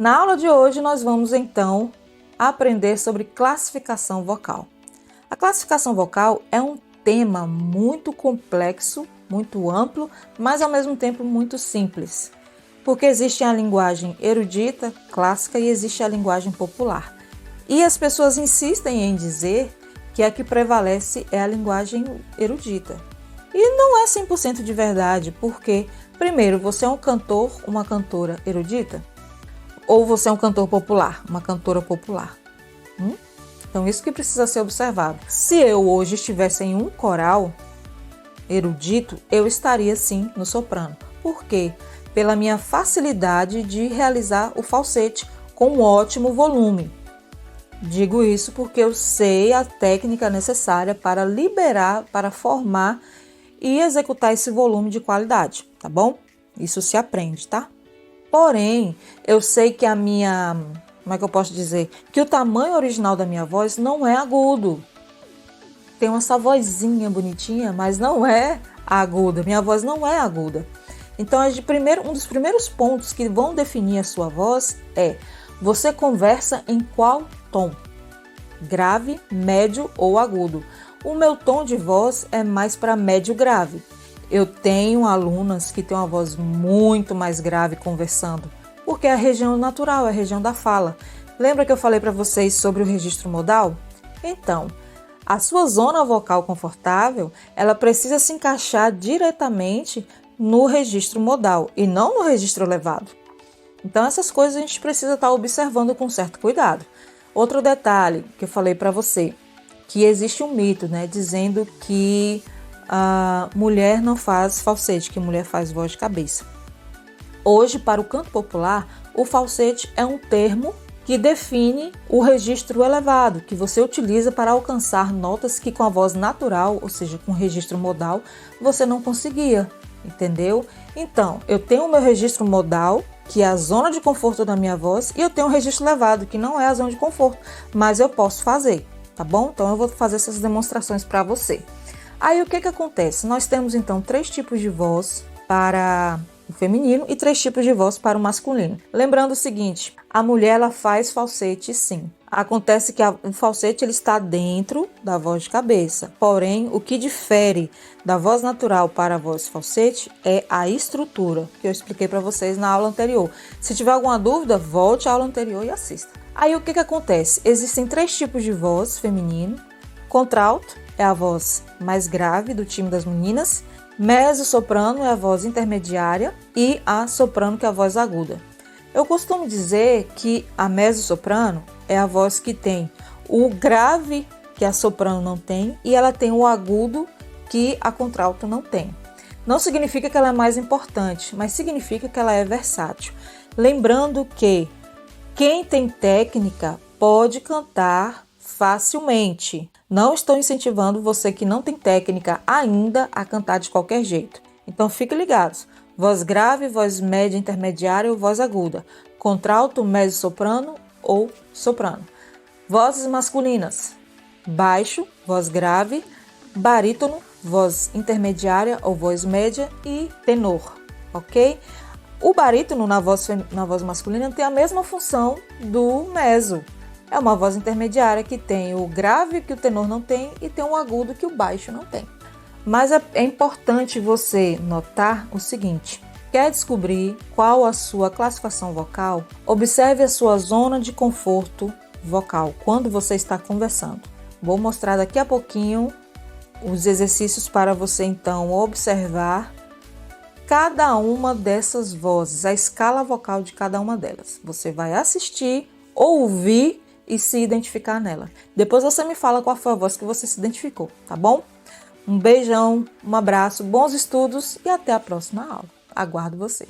Na aula de hoje nós vamos então aprender sobre classificação vocal. A classificação vocal é um tema muito complexo, muito amplo, mas ao mesmo tempo muito simples, porque existe a linguagem erudita, clássica e existe a linguagem popular. E as pessoas insistem em dizer que a que prevalece é a linguagem erudita. E não é 100% de verdade, porque, primeiro, você é um cantor, uma cantora erudita? Ou você é um cantor popular, uma cantora popular? Então, isso que precisa ser observado. Se eu hoje estivesse em um coral erudito, eu estaria sim no soprano. Por quê? Pela minha facilidade de realizar o falsete com um ótimo volume. Digo isso porque eu sei a técnica necessária para liberar, para formar e executar esse volume de qualidade, tá bom? Isso se aprende, tá? Porém, eu sei que como é que eu posso dizer? Que o tamanho original da minha voz não é agudo. Tem essa vozinha bonitinha, mas não é aguda. Minha voz não é aguda. Então, um dos primeiros pontos que vão definir a sua voz é: você conversa em qual tom? Grave, médio ou agudo? O meu tom de voz é mais para médio grave. Eu tenho alunas que têm uma voz muito mais grave conversando, porque é a região natural, é a região da fala. Lembra que eu falei para vocês sobre o registro modal? Então, a sua zona vocal confortável, ela precisa se encaixar diretamente no registro modal e não no registro elevado. Então, essas coisas a gente precisa estar observando com certo cuidado. Outro detalhe que eu falei para você, que existe um mito, né, dizendo que a mulher não faz falsete, que a mulher faz voz de cabeça. Hoje, para o canto popular, o falsete é um termo que define o registro elevado, que você utiliza para alcançar notas que com a voz natural, ou seja, com registro modal, você não conseguia, entendeu? Então, eu tenho o meu registro modal, que é a zona de conforto da minha voz, e eu tenho um registro elevado, que não é a zona de conforto, mas eu posso fazer, tá bom? Então, eu vou fazer essas demonstrações para você. Aí, o que acontece? Nós temos, então, 3 tipos de voz para o feminino e 3 tipos de voz para o masculino. Lembrando o seguinte, a mulher ela faz falsete sim. Acontece que o falsete ele está dentro da voz de cabeça. Porém, o que difere da voz natural para a voz falsete é a estrutura, que eu expliquei para vocês na aula anterior. Se tiver alguma dúvida, volte à aula anterior e assista. Aí o que acontece? Existem 3 tipos de voz feminino. Contralto é a voz mais grave do time das meninas. Mezzo-soprano é a voz intermediária e a soprano que é a voz aguda. Eu costumo dizer que a mezzo-soprano é a voz que tem o grave que a soprano não tem e ela tem o agudo que a contralto não tem. Não significa que ela é mais importante, mas significa que ela é versátil. Lembrando que quem tem técnica pode cantar facilmente. Não estou incentivando você que não tem técnica ainda a cantar de qualquer jeito. Então fiquem ligados. Voz grave, voz média intermediária ou voz aguda. Contralto, mezzo-soprano ou soprano. Vozes masculinas. Baixo, voz grave. Barítono, voz intermediária ou voz média. E tenor, ok? O barítono na voz masculina tem a mesma função do mezzo. É uma voz intermediária que tem o grave que o tenor não tem e tem o agudo que o baixo não tem. Mas é importante você notar o seguinte: quer descobrir qual a sua classificação vocal? Observe a sua zona de conforto vocal quando você está conversando. Vou mostrar daqui a pouquinho os exercícios para você então observar cada uma dessas vozes, a escala vocal de cada uma delas. Você vai assistir, ouvir e se identificar nela. Depois você me fala qual foi a voz que você se identificou, tá bom? Um beijão, um abraço, bons estudos e até a próxima aula. Aguardo você.